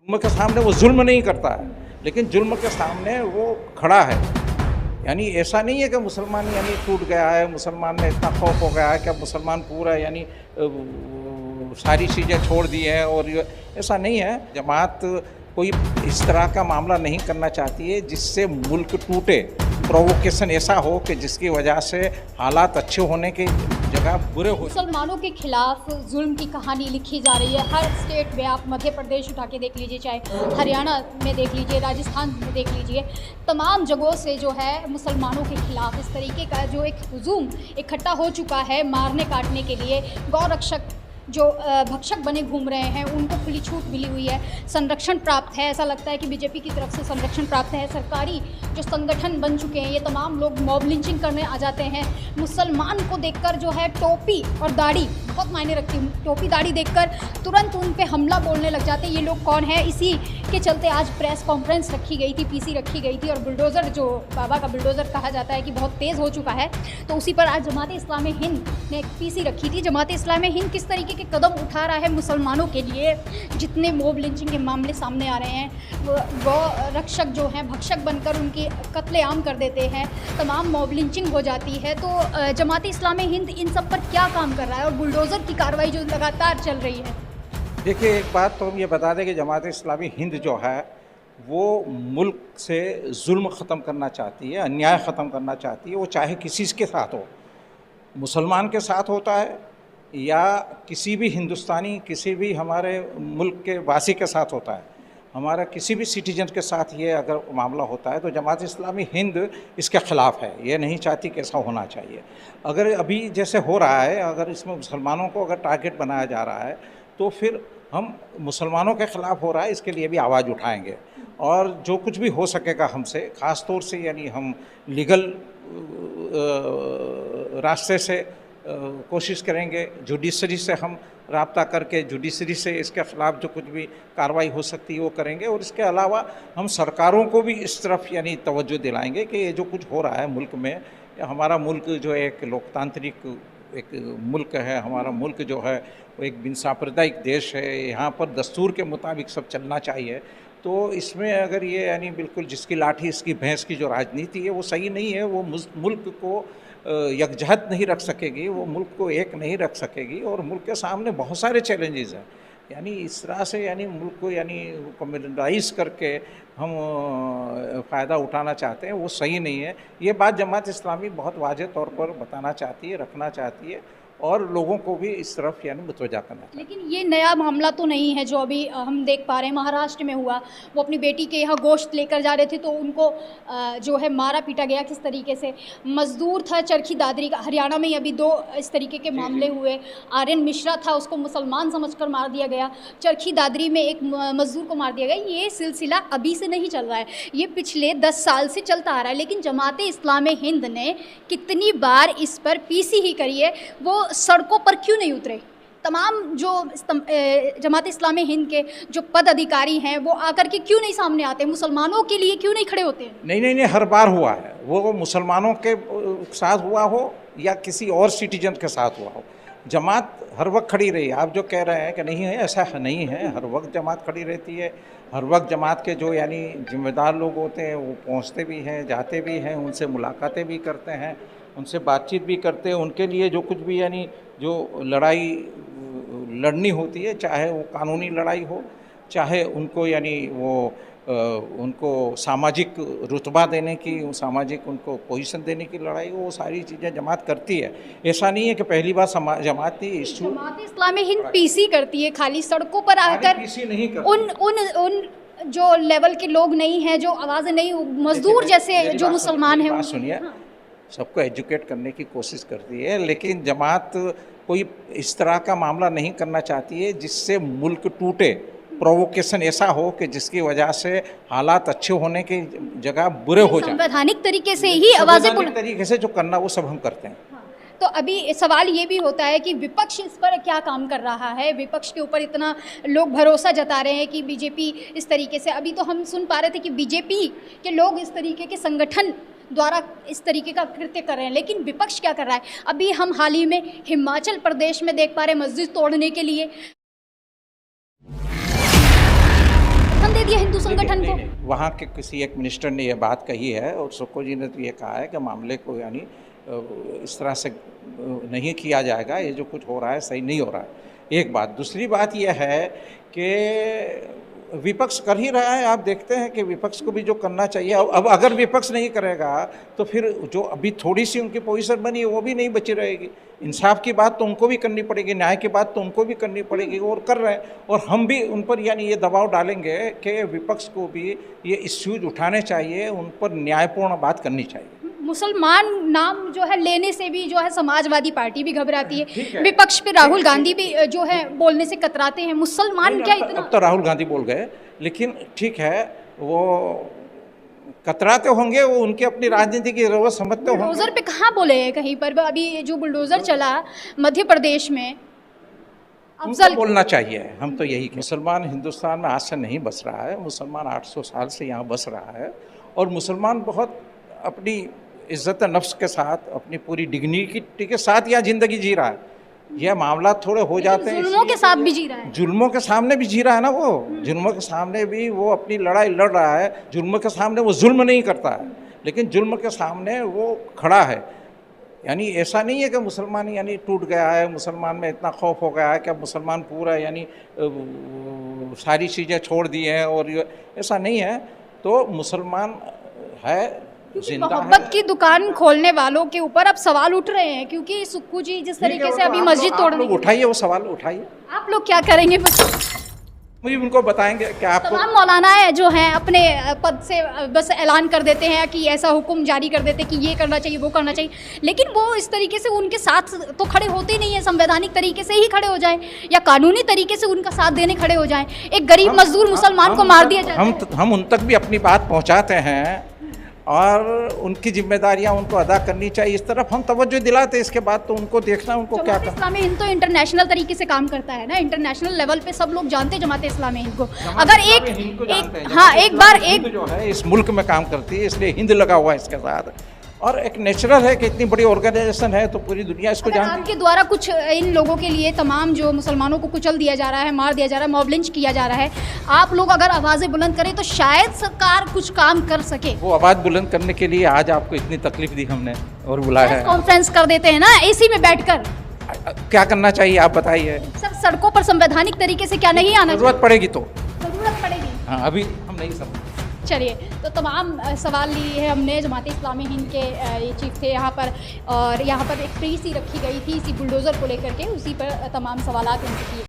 जुल्म के सामने वो जुल्म नहीं करता है, लेकिन जुल्म के सामने वो खड़ा है। यानी ऐसा नहीं है कि मुसलमान यानी टूट गया है, मुसलमान में इतना खौफ हो गया है कि अब मुसलमान पूरा यानी सारी चीज़ें छोड़ दी हैं और ऐसा नहीं है। जमात कोई इस तरह का मामला नहीं करना चाहती है जिससे मुल्क टूटे, प्रोवोकेशन ऐसा हो कि जिसकी वजह से हालात अच्छे होने की जगह बुरे हो। मुसलमानों के खिलाफ जुल्म की कहानी लिखी जा रही है हर स्टेट में। आप मध्य प्रदेश उठा के देख लीजिए, चाहे हरियाणा में देख लीजिए, राजस्थान में देख लीजिए, तमाम जगहों से जो है मुसलमानों के खिलाफ इस तरीके का जो एक हुजूम इकट्ठा हो चुका है मारने काटने के लिए। गौ रक्षक जो भक्षक बने घूम रहे हैं उनको खुली छूट मिली हुई है, संरक्षण प्राप्त है। ऐसा लगता है कि बीजेपी की तरफ से संरक्षण प्राप्त है। सरकारी जो संगठन बन चुके हैं, ये तमाम लोग मॉब लिंचिंग करने आ जाते हैं। मुसलमान को देखकर जो है टोपी और दाढ़ी बहुत मायने रखती है। टोपी दाढ़ी देखकर तुरंत उन पे हमला बोलने लग जाते हैं। ये लोग कौन है? इसी के चलते आज प्रेस कॉन्फ्रेंस रखी गई थी, पीसी रखी गई थी, और बुलडोज़र जो बाबा का बुलडोज़र कहा जाता है कि बहुत तेज़ हो चुका है, तो उसी पर आज जमात इस्लामी हिंद ने एक पीसी रखी थी। जमात इस्लामी हिंद किस तरीके के कदम उठा रहा है मुसलमानों के लिए? जितने मॉब लिंचिंग के मामले सामने आ रहे हैं, वो गौ रक्षक जो हैं भक्षक बनकर उनकी कत्लेआम कर देते हैं, तमाम मॉब लिंचिंग हो जाती है। तो जमात इस्लामी हिंद इन सब पर क्या काम कर रहा है, और बुलडोज़र की कार्रवाई जो लगातार चल रही है? देखिए, एक बात तो हम ये बता दें कि जमात इस्लामी हिंद जो है वो मुल्क से जुल्म ख़त्म करना चाहती है, अन्याय ख़त्म करना चाहती है। वो चाहे किसी के साथ हो, मुसलमान के साथ होता है या किसी भी हिंदुस्तानी, किसी भी हमारे मुल्क के वासी के साथ होता है, हमारा किसी भी सिटीजन के साथ ये अगर मामला होता है तो जमात इस्लामी हिंद इसके ख़िलाफ़ है। ये नहीं चाहती कि ऐसा होना चाहिए। अगर अभी जैसे हो रहा है, अगर इसमें मुसलमानों को अगर टारगेट बनाया जा रहा है तो फिर हम मुसलमानों के ख़िलाफ़ हो रहा है इसके लिए भी आवाज़ उठाएंगे, और जो कुछ भी हो सकेगा हमसे, ख़ास तौर से यानी हम लीगल रास्ते से कोशिश करेंगे, जुडिशरी से हम राब्ता करके जुडिशरी से इसके ख़िलाफ़ जो कुछ भी कार्रवाई हो सकती है वो करेंगे। और इसके अलावा हम सरकारों को भी इस तरफ यानी तवज्जो दिलाएंगे कि ये जो कुछ हो रहा है मुल्क में, हमारा मुल्क जो है एक लोकतांत्रिक एक मुल्क है, हमारा मुल्क जो है वो एक बिन सांप्रदायिक देश है, यहाँ पर दस्तूर के मुताबिक सब चलना चाहिए। तो इसमें अगर ये यानी बिल्कुल जिसकी लाठी इसकी भैंस की जो राजनीति है वो सही नहीं है, वो मुल्क को यकजहत नहीं रख सकेगी, वो मुल्क को एक नहीं रख सकेगी। और मुल्क के सामने बहुत सारे चैलेंजेस हैं, यानी इस तरह से यानी मुल्क को यानी कम्युनलाइज करके हम फ़ायदा उठाना चाहते हैं, वो सही नहीं है। ये बात जमात इस्लामी बहुत वाज़ेह तौर पर बताना चाहती है, रखना चाहती है, और लोगों को भी इस तरफ यानी मुतवज्जा करना चाहिए। लेकिन ये नया मामला तो नहीं है जो अभी हम देख पा रहे हैं। महाराष्ट्र में हुआ, वो अपनी बेटी के यहाँ गोश्त लेकर जा रहे थे तो उनको जो है मारा पीटा गया किस तरीके से। मज़दूर था चरखी दादरी का, हरियाणा में अभी 2 इस तरीके के मामले हुए। आर्यन मिश्रा था, उसको मुसलमान समझकर मार दिया गया। चरखी दादरी में एक मज़दूर को मार दिया गया। ये सिलसिला अभी से नहीं चल रहा है, ये पिछले 10 साल से चलता आ रहा है। लेकिन जमात इस्लामी हिंद ने कितनी बार इस पर पीसी ही करी है, वो सड़कों पर क्यों नहीं उतरे? तमाम जो जमात इस्लामी हिंद के जो पद अधिकारी हैं वो आकर के क्यों नहीं सामने आते? मुसलमानों के लिए क्यों नहीं खड़े होते हैं? नहीं, हर बार हुआ है, वो मुसलमानों के साथ हुआ हो या किसी और सिटीजन के साथ हुआ हो, जमात हर वक्त खड़ी रही है। आप जो कह रहे हैं कि नहीं है, ऐसा नहीं है, हर वक्त जमात खड़ी रहती है। हर वक्त जमात के जो यानी जिम्मेदार लोग होते हैं वो पहुंचते भी हैं, जाते भी हैं, उनसे मुलाकातें भी करते हैं, उनसे बातचीत भी करते हैं। उनके लिए जो कुछ भी यानी जो लड़ाई लड़नी होती है, चाहे वो कानूनी लड़ाई हो, चाहे उनको यानी वो उनको सामाजिक रुतबा देने की, सामाजिक उनको पोजीशन देने की लड़ाई हो, वो सारी चीज़ें जमात करती है। ऐसा नहीं है कि पहली बार जमात ही इशू। जमात इस्लामी हिंद पीसी करती है, खाली सड़कों पर आकर पीसी नहीं करती। उन जो लेवल के लोग नहीं हैं, जो आवाज़ें नहीं, मजदूर जैसे जो मुसलमान हैं, सुनिए, सबको एजुकेट करने की कोशिश करती है, लेकिन जमात कोई इस तरह का मामला नहीं करना चाहती है जिससे मुल्क टूटे, प्रोवोकेशन ऐसा हो कि जिसकी वजह से हालात अच्छे होने की जगह बुरे हो जाए। संवैधानिक तरीके से ही आवाज़ें तरीके से जो करना वो सब हम करते हैं। तो अभी सवाल ये भी होता है कि विपक्ष इस पर क्या काम कर रहा है? विपक्ष के ऊपर इतना लोग भरोसा जता रहे हैं कि बीजेपी इस तरीके से, अभी तो हम सुन पा रहे थे कि बीजेपी के लोग इस तरीके के संगठन द्वारा इस तरीके का कृत्य कर रहे हैं, लेकिन विपक्ष क्या कर रहा है? अभी हम हाल ही में हिमाचल प्रदेश में देख पा रहे हैं मस्जिद तोड़ने के लिए दिया हिंदू संगठन को? वहाँ के किसी एक मिनिस्टर ने यह बात कही है और सुक्खू जी ने तो ये कहा है कि मामले को यानी इस तरह से नहीं किया जाएगा, ये जो कुछ हो रहा है सही नहीं हो रहा है। एक बात। दूसरी बात यह है कि विपक्ष कर ही रहा है, आप देखते हैं कि विपक्ष को भी जो करना चाहिए, अब अगर विपक्ष नहीं करेगा तो फिर जो अभी थोड़ी सी उनकी पोजीशन बनी है वो भी नहीं बची रहेगी। इंसाफ की बात तो उनको भी करनी पड़ेगी, न्याय की बात तो उनको भी करनी पड़ेगी, और कर रहे हैं। और हम भी उन पर यानी ये दबाव डालेंगे कि विपक्ष को भी ये इश्यूज उठाने चाहिए, उन पर न्यायपूर्ण बात करनी चाहिए। मुसलमान नाम जो है लेने से भी जो है समाजवादी पार्टी भी घबराती है, विपक्ष पे राहुल गांधी भी जो है बोलने से कतराते हैं। मुसलमान क्या इतना, अब तो राहुल गांधी बोल गए, लेकिन ठीक है वो कतराते होंगे, वो उनकी अपनी राजनीति की जरूरत समझते होंगे। बुलडोजर पे कहाँ बोले हैं कहीं पर? अभी जो बुलडोजर चला मध्य प्रदेश में, उनको बोलना चाहिए। हम तो यही, मुसलमान हिंदुस्तान में आज से नहीं बस रहा है, मुसलमान 800 साल से यहाँ बस रहा है, और मुसलमान बहुत अपनी इज्जत नफ्स के साथ, अपनी पूरी डिग्निटी के साथ यहाँ ज़िंदगी जी रहा है। यह मामला थोड़े हो जाते हैं, जुल्मों के साथ भी जी रहा है, जुल्मों के सामने भी जी रहा है ना, वो जुल्मों के सामने भी वो अपनी लड़ाई लड़ रहा है। जुल्म के सामने वो जुल्म नहीं करता है, लेकिन जुल्म के सामने वो खड़ा है। यानी ऐसा नहीं है कि मुसलमान यानी टूट गया है, मुसलमान में इतना खौफ हो गया है कि अब मुसलमान पूरा यानी सारी चीज़ें छोड़ दी हैं, और ऐसा नहीं है। तो मुसलमान है, मोहब्बत की दुकान खोलने वालों के ऊपर अब सवाल उठ रहे हैं, क्योंकि सुक्खू जी जिस तरीके से अभी मस्जिद तोड़ने, उठाइए वो सवाल उठाइए। आप लोग क्या करेंगे? मुझे उनको बताएंगे कि आपको तमाम मौलाना है जो हैं अपने पद से बस ऐलान कर देते हैं कि ऐसा हुक्म जारी कर देते हैं कि ये करना चाहिए वो करना चाहिए, लेकिन वो इस तरीके से उनके साथ तो खड़े होते नहीं है। संवैधानिक तरीके से ही खड़े हो जाएं या कानूनी तरीके से उनका साथ देने खड़े हो जाएं। एक गरीब मजदूर मुसलमान को मार दिया जाए, हम उन तक भी अपनी बात पहुंचाते हैं, और उनकी जिम्मेदारियां उनको अदा करनी चाहिए। इस तरफ हम तवज्जो दिलाते हैं, इसके बाद तो उनको देखना उनको क्या करना। इस्लामी हिंद तो इंटरनेशनल तरीके से काम करता है ना, इंटरनेशनल लेवल पे सब लोग जानते हैं जमाते इस्लामी हिंद को। अगर एक बार जो है इस मुल्क में काम करती है, इसलिए हिंद लगा हुआ है इसके साथ, और एक नेचुरल है कि इतनी बड़ी ऑर्गेनाइजेशन है तो पूरी दुनिया इसको जानती है। आपके द्वारा कुछ इन लोगों के लिए, तमाम जो मुसलमानों को कुचल दिया जा रहा है, मार दिया जा रहा है, मॉब लिंच किया जा रहा है, आप लोग अगर आवाज़ें बुलंद करें तो शायद सरकार कुछ काम कर सके। वो आवाज़ बुलंद करने के लिए आज आपको इतनी तकलीफ दी हमने और बुलाया है। कॉन्फ्रेंस कर देते हैं ना एसी में बैठकर, क्या करना चाहिए आप बताइए। सर सड़कों पर संवैधानिक तरीके से क्या नहीं आना, जरूरत पड़ेगी तो जरूरत पड़ेगी। हाँ, अभी हम नहीं समझ। चलिए, तो तमाम सवाल लिए हैं हमने। जमात इस्लामी हिंद के ये चीफ थे यहाँ पर, और यहाँ पर एक फ्री सी रखी गई थी इसी बुलडोज़र को लेकर के, उसी पर तमाम सवालात उनसे किए।